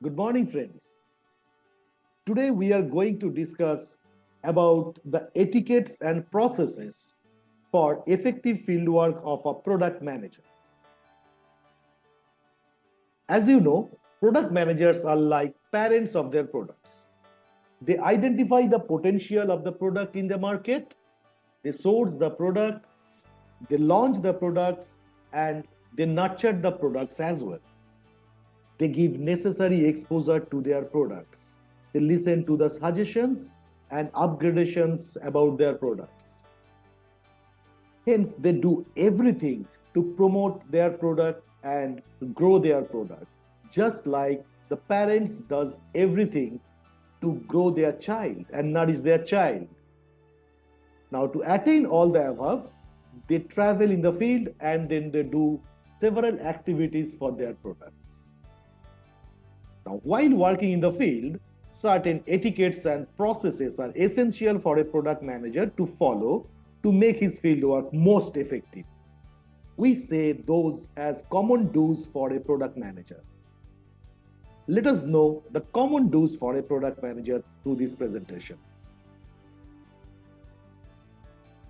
Good morning, friends. Today we are going to discuss about the etiquettes and processes for effective fieldwork of a product manager. As you know, product managers are like parents of their products. They identify the potential of the product in the market, they source the product, they launch the products, and they nurture the products as well. They give necessary exposure to their products. They listen to the suggestions and upgradations about their products. Hence, they do everything to promote their product and grow their product, just like the parents does everything to grow their child and nourish their child. Now, to attain all the above, they travel in the field and then they do several activities for their products. Now, while working in the field, certain etiquettes and processes are essential for a product manager to follow to make his fieldwork most effective. We say those as common do's for a product manager. Let us know the common do's for a product manager through this presentation.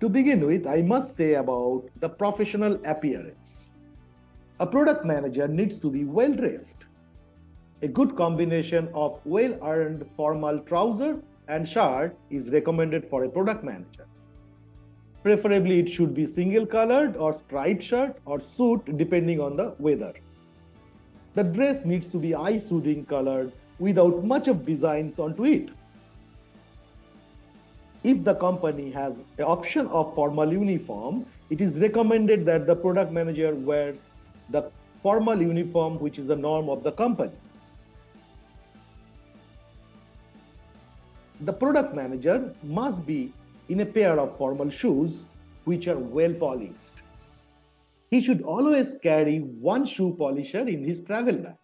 To begin with, I must say about the professional appearance. A product manager needs to be well dressed. A good combination of well-earned formal trouser and shirt is recommended for a product manager. Preferably, it should be single-colored or striped shirt or suit depending on the weather. The dress needs to be eye-soothing colored without much of designs onto it. If the company has the option of formal uniform, it is recommended that the product manager wears the formal uniform which is the norm of the company. The product manager must be in a pair of formal shoes which are well polished. He should always carry one shoe polisher in his travel bag.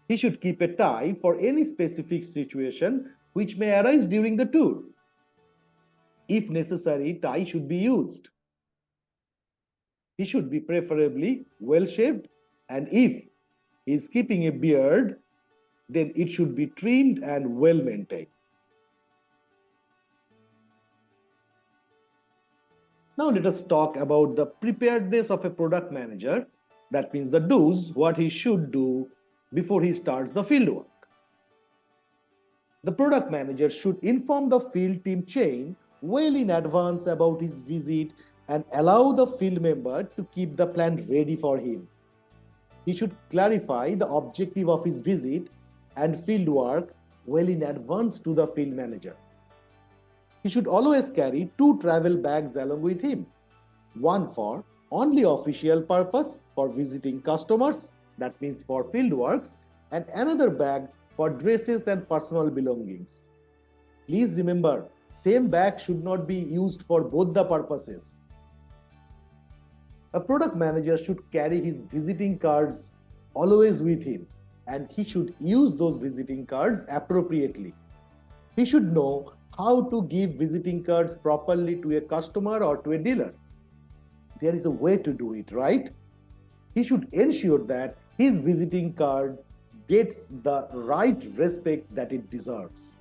He should keep a tie for any specific situation which may arise during the tour. If necessary, tie should be used. He should be preferably well shaved, and if he is keeping a beard, then it should be trimmed and well maintained. Now let us talk about the preparedness of a product manager. That means the do's, what he should do before he starts the fieldwork. The product manager should inform the field team chain well in advance about his visit and allow the field member to keep the plan ready for him. He should clarify the objective of his visit and field work well in advance to the field manager. He should always carry 2 travel bags along with him, one for only official purpose for visiting customers, that means for field works, and another bag for dresses and personal belongings. Please remember, same bag should not be used for both the purposes. A product manager should carry his visiting cards always with him, and he should use those visiting cards appropriately. He should know how to give visiting cards properly to a customer or to a dealer. There is a way to do it, right? He should ensure that his visiting card gets the right respect that it deserves.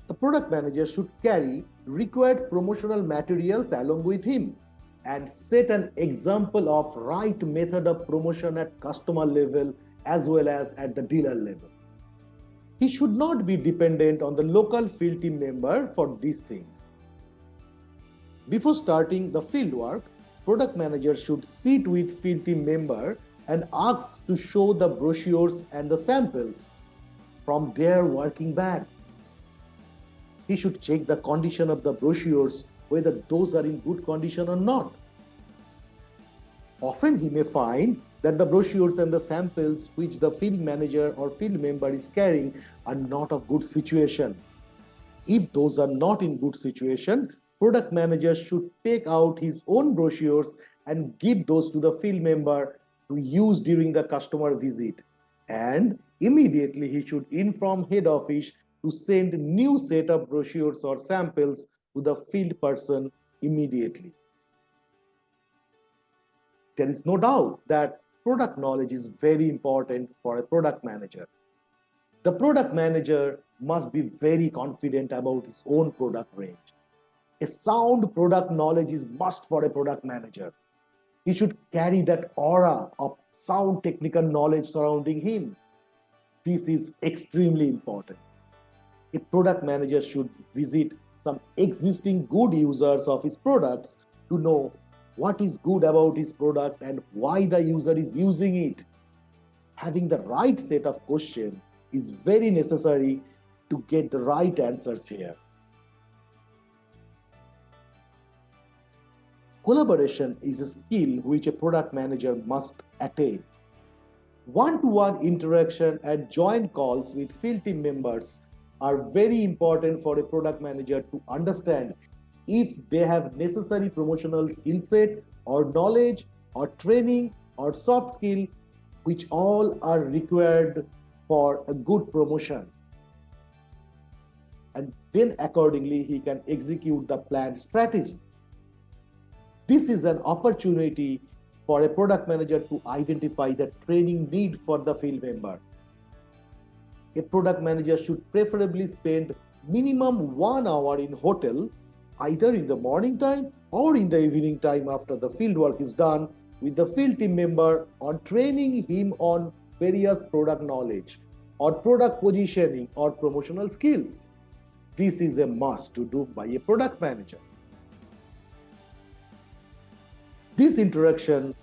The product manager should carry required promotional materials along with him and set an example of right method of promotion at customer level as well as at the dealer level. He should not be dependent on the local field team member for these things. Before starting the field work, product manager should sit with field team member and ask to show the brochures and the samples from their working bag. He should check the condition of the brochures, whether those are in good condition or not. Often he may find that the brochures and the samples which the field manager or field member is carrying are not of good situation. If those are not in good situation, product manager should take out his own brochures and give those to the field member to use during the customer visit. And immediately he should inform head office to send new set of brochures or samples to the field person immediately. There is no doubt that product knowledge is very important for a product manager. The product manager must be very confident about his own product range. A sound product knowledge is must for a product manager. He should carry that aura of sound technical knowledge surrounding him. This is extremely important. A product manager should visit some existing good users of his products to know what is good about his product and why the user is using it. Having the right set of questions is very necessary to get the right answers here. Collaboration is a skill which a product manager must attain. One-to-one interaction and joint calls with field team members are very important for a product manager to understand if they have necessary promotional skill set or knowledge or training or soft skill which all are required for a good promotion. And then accordingly he can execute the planned strategy. This is an opportunity for a product manager to identify the training need for the field member. A product manager should preferably spend minimum 1 hour in hotel, either in the morning time or in the evening time after the field work is done, with the field team member on training him on various product knowledge or product positioning or promotional skills. This is a must to do by a product manager. This interaction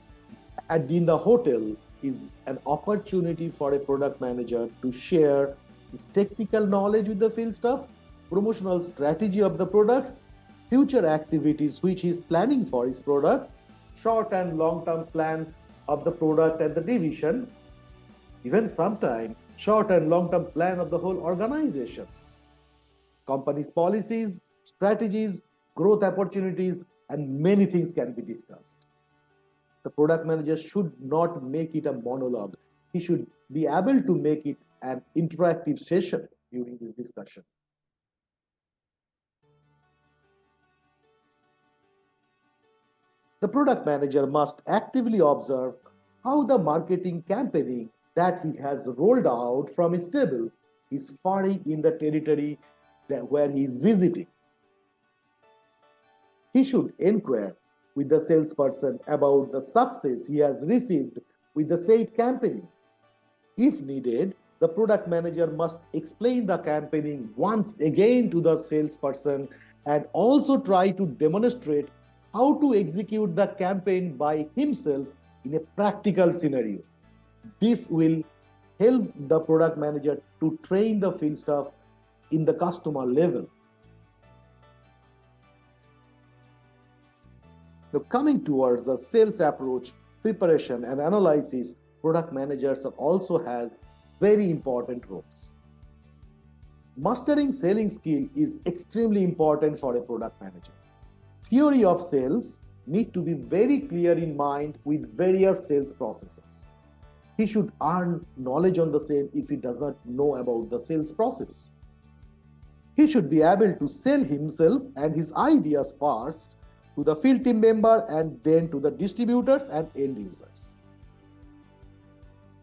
in the hotel is an opportunity for a product manager to share his technical knowledge with the field staff, promotional strategy of the products, future activities which he is planning for his product, short and long-term plans of the product and the division, even sometimes short and long-term plan of the whole organization, company's policies, strategies, growth opportunities, and many things can be discussed. The product manager should not make it a monologue. He should be able to make it an interactive session during this discussion. The product manager must actively observe how the marketing campaigning that he has rolled out from his table is faring in the territory where he is visiting. He should inquire with the salesperson about the success he has received with the said campaigning. If needed, the product manager must explain the campaigning once again to the salesperson and also try to demonstrate how to execute the campaign by himself in a practical scenario. This will help the product manager to train the field staff in the customer level. Now, coming towards the sales approach, preparation and analysis, product managers also has very important roles. Mastering selling skill is extremely important for a product manager. Theory of sales need to be very clear in mind with various sales processes. He should earn knowledge on the same if he does not know about the sales process. He should be able to sell himself and his ideas first to the field team member and then to the distributors and end users.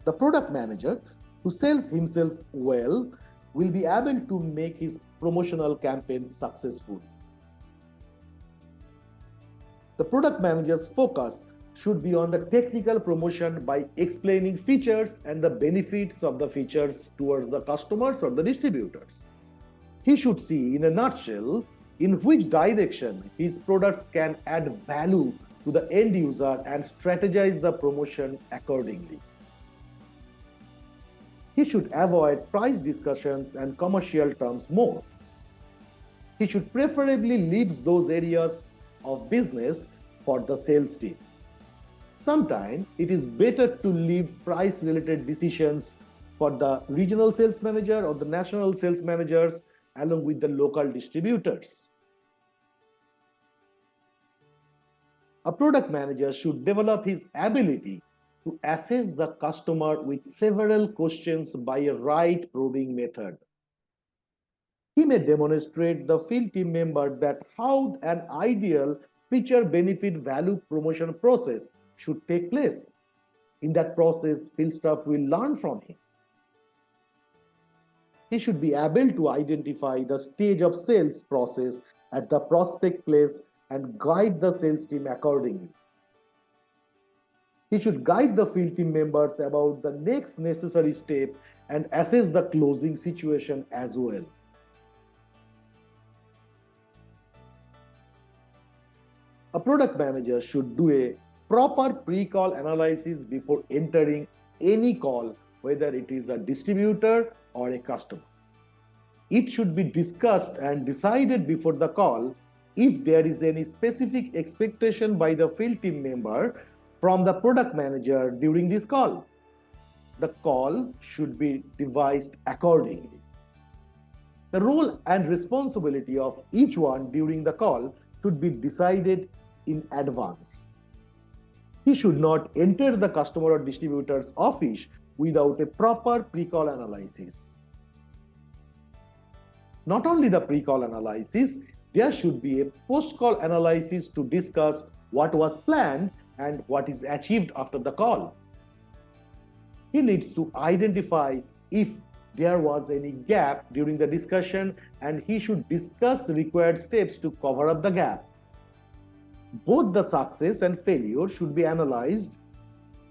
The product manager who sells himself well will be able to make his promotional campaign successful. The product manager's focus should be on the technical promotion by explaining features and the benefits of the features towards the customers or the distributors. He should see in a nutshell in which direction his products can add value to the end user and strategize the promotion accordingly. He should avoid price discussions and commercial terms more. He should preferably leave those areas of business for the sales team. Sometimes it is better to leave price-related decisions for the regional sales manager or the national sales managers along with the local distributors. A product manager should develop his ability to assess the customer with several questions by a right probing method. He may demonstrate the field team member that how an ideal feature benefit value promotion process should take place. In that process, field staff will learn from him. He should be able to identify the stage of sales process at the prospect place and guide the sales team accordingly. He should guide the field team members about the next necessary step and assess the closing situation as well. A product manager should do a proper pre-call analysis before entering any call, whether it is a distributor or a customer. It should be discussed and decided before the call if there is any specific expectation by the field team member from the product manager during this call. The call should be devised accordingly. The role and responsibility of each one during the call should be decided in advance. He should not enter the customer or distributor's office without a proper pre-call analysis. Not only the pre-call analysis, there should be a post-call analysis to discuss what was planned and what is achieved after the call. He needs to identify if there was any gap during the discussion, and he should discuss required steps to cover up the gap. Both the success and failure should be analyzed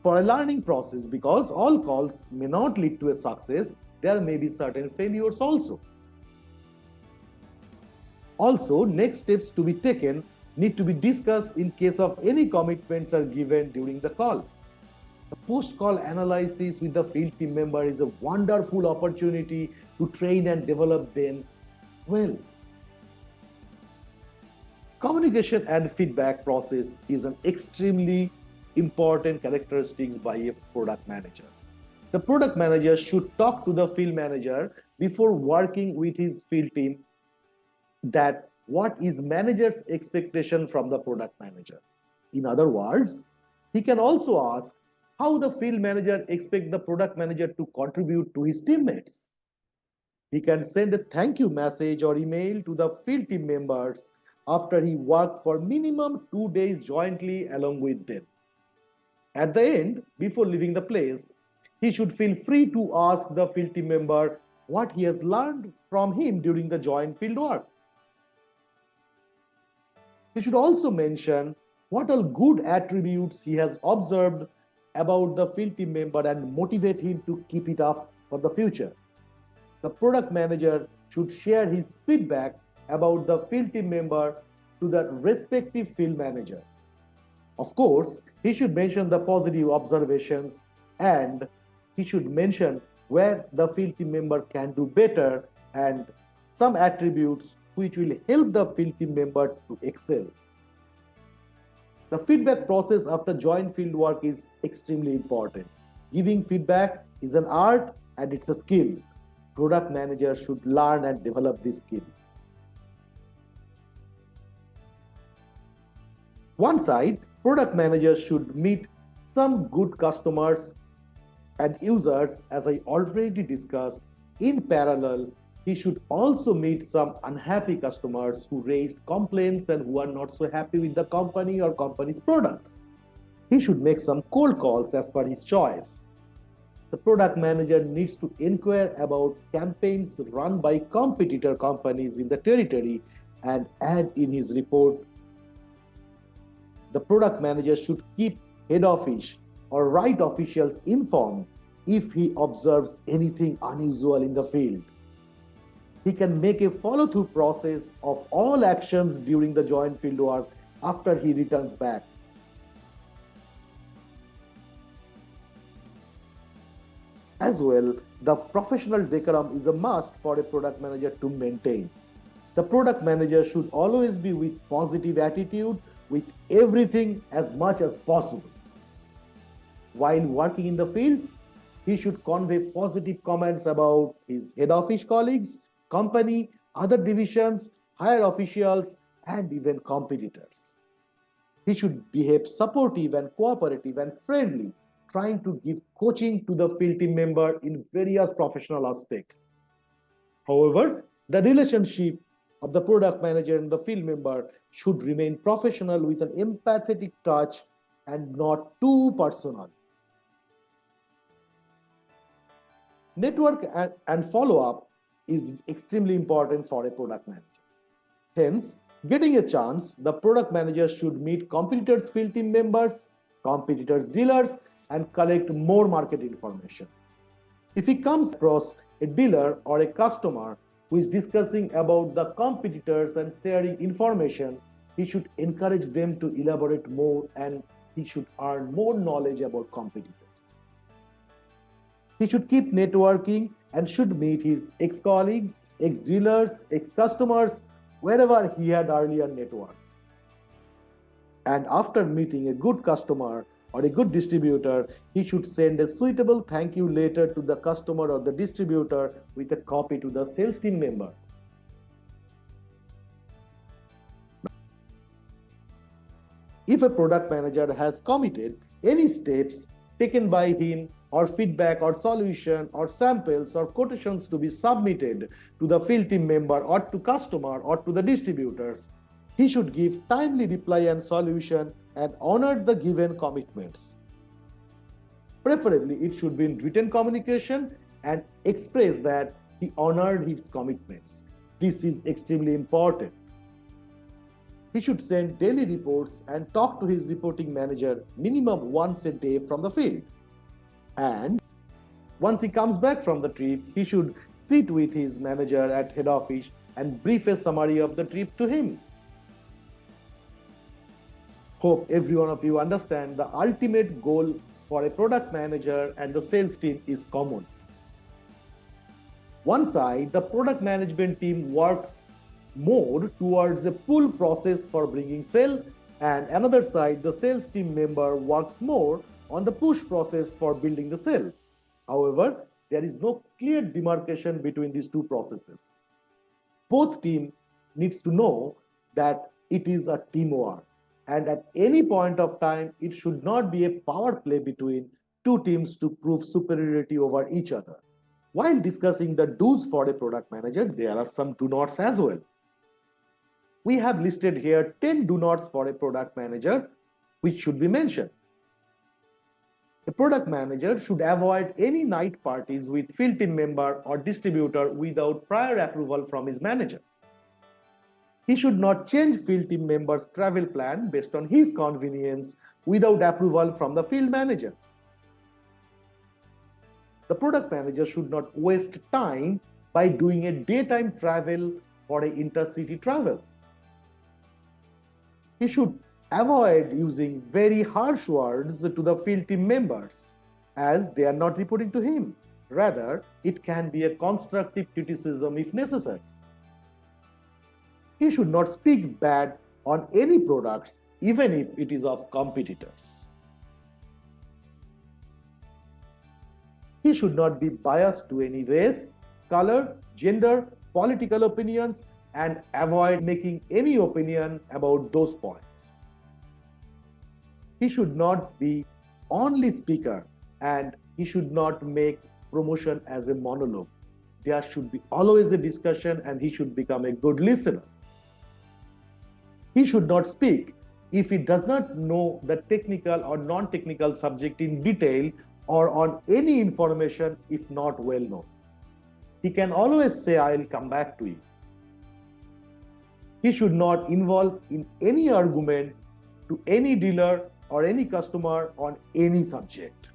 for a learning process, because all calls may not lead to a success. There may be certain failures also. Also, next steps to be taken need to be discussed in case of any commitments are given during the call. The post-call analysis with the field team member is a wonderful opportunity to train and develop them well. Communication and feedback process is an extremely important characteristics by a product manager. The product manager should talk to the field manager before working with his field team that what is manager's expectation from the product manager. In other words, he can also ask how the field manager expects the product manager to contribute to his teammates. He can send a thank you message or email to the field team members after he worked for minimum 2 days jointly along with them. At the end, before leaving the place, he should feel free to ask the field team member what he has learned from him during the joint field work. He should also mention what all good attributes he has observed about the field team member and motivate him to keep it up for the future. The product manager should share his feedback about the field team member to the respective field manager. Of course, he should mention the positive observations, and he should mention where the field team member can do better and some attributes which will help the field team member to excel. The feedback process after joint field work is extremely important. Giving feedback is an art and it's a skill. Product managers should learn and develop this skill. One side, product managers should meet some good customers and users, as I already discussed. In parallel, he should also meet some unhappy customers who raised complaints and who are not so happy with the company or company's products. He should make some cold calls as per his choice. The product manager needs to inquire about campaigns run by competitor companies in the territory and add in his report. The product manager should keep head office or right officials informed if he observes anything unusual in the field. He can make a follow-through process of all actions during the joint field work after he returns back. As well, the professional decorum is a must for a product manager to maintain. The product manager should always be with positive attitude with everything as much as possible. While working in the field, he should convey positive comments about his head office colleagues, company, other divisions, higher officials, and even competitors. He should behave supportive and cooperative and friendly, trying to give coaching to the field team member in various professional aspects. However, the relationship of the product manager and the field member should remain professional with an empathetic touch and not too personal. Network and follow-up is extremely important for a product manager. Hence, getting a chance, the product manager should meet competitors' field team members, competitors' dealers, and collect more market information. If he comes across a dealer or a customer who is discussing about the competitors and sharing information, he should encourage them to elaborate more and he should earn more knowledge about competitors. He should keep networking and should meet his ex-colleagues, ex-dealers, ex-customers, wherever he had earlier networks. And after meeting a good customer or a good distributor, he should send a suitable thank you letter to the customer or the distributor with a copy to the sales team member. If a product manager has committed any steps taken by him or feedback or solution or samples or quotations to be submitted to the field team member or to customer or to the distributors, he should give timely reply and solution and honor the given commitments. Preferably, it should be in written communication and express that he honored his commitments. This is extremely important. He should send daily reports and talk to his reporting manager minimum once a day from the field. And once he comes back from the trip, he should sit with his manager at head office and brief a summary of the trip to him. Hope every one of you understand the ultimate goal for a product manager and the sales team is common. One side, the product management team works more towards a pull process for bringing sale, and another side, the sales team member works more on the push process for building the sale. However, there is no clear demarcation between these two processes. Both teams needs to know that it is a teamwork, and at any point of time, it should not be a power play between two teams to prove superiority over each other. While discussing the do's for a product manager, there are some do nots as well. We have listed here 10 do nots for a product manager, which should be mentioned. A product manager should avoid any night parties with field team member or distributor without prior approval from his manager. He should not change field team members' travel plan based on his convenience without approval from the field manager. The product manager should not waste time by doing a daytime travel or an intercity travel. He should avoid using very harsh words to the field team members as they are not reporting to him. Rather, it can be a constructive criticism if necessary. He should not speak bad on any products, even if it is of competitors. He should not be biased to any race, color, gender, political opinions, and avoid making any opinion about those points. He should not be only speaker and he should not make promotion as a monologue. There should be always a discussion and he should become a good listener. He should not speak if he does not know the technical or non-technical subject in detail or on any information if not well known. He can always say, "I will come back to you." He should not involve in any argument to any dealer or any customer on any subject.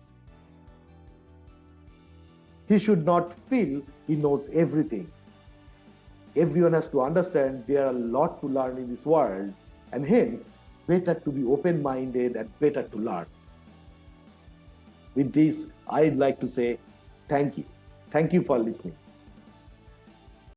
He should not feel he knows everything. Everyone has to understand there are a lot to learn in this world, and hence better to be open-minded and better to learn. With this, I'd like to say thank you. Thank you for listening.